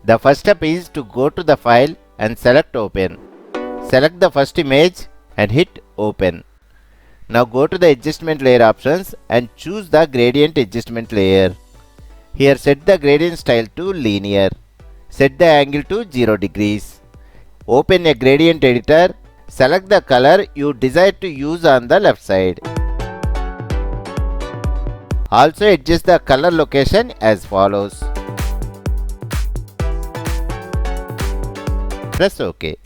The first step is to go to the file and select open. Select the first image and hit open. Now go to the adjustment layer options and choose the gradient adjustment layer. Here set the gradient style to linear. Set the angle to 0 degrees. Open a gradient editor. Select the color you desire to use on the left side. Also adjust the color location as follows. Press OK.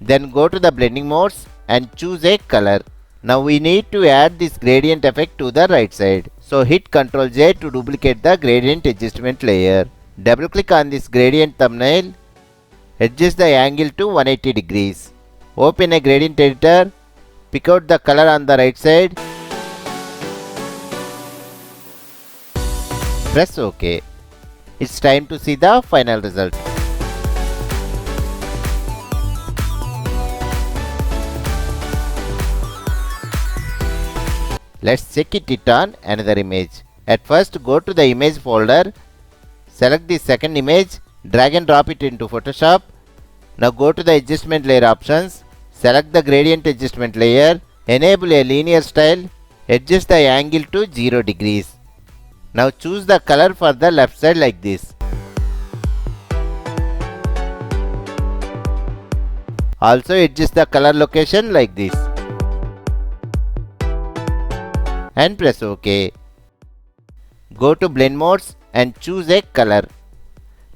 Then go to the blending modes and choose a color. Now we need to add this gradient effect to the right side. So hit Ctrl J to duplicate the gradient adjustment layer. Double click on this gradient thumbnail. Adjust the angle to 180 degrees. Open a gradient editor. Pick out the color on the right side. Press OK. It's time to see the final result. Let's check it on another image. At first go to the image folder. Select the second image. Drag and drop it into Photoshop. Now go to the adjustment layer options. Select the gradient adjustment layer. Enable a linear style. Adjust the angle to 0 degrees. Now choose the color for the left side like this. Also adjust the color location like this. And press OK. Go to blend modes and choose a color.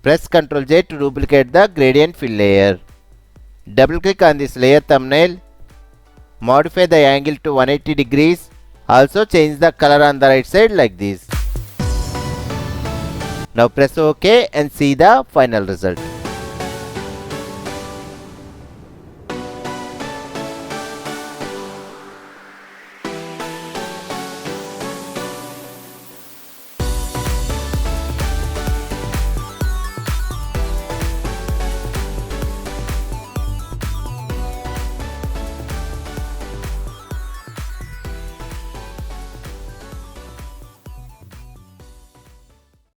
Press Ctrl J to duplicate the gradient fill layer. Double click on this layer thumbnail. Modify the angle to 180 degrees. Also change the color on the right side like this. Now press OK and see the final result.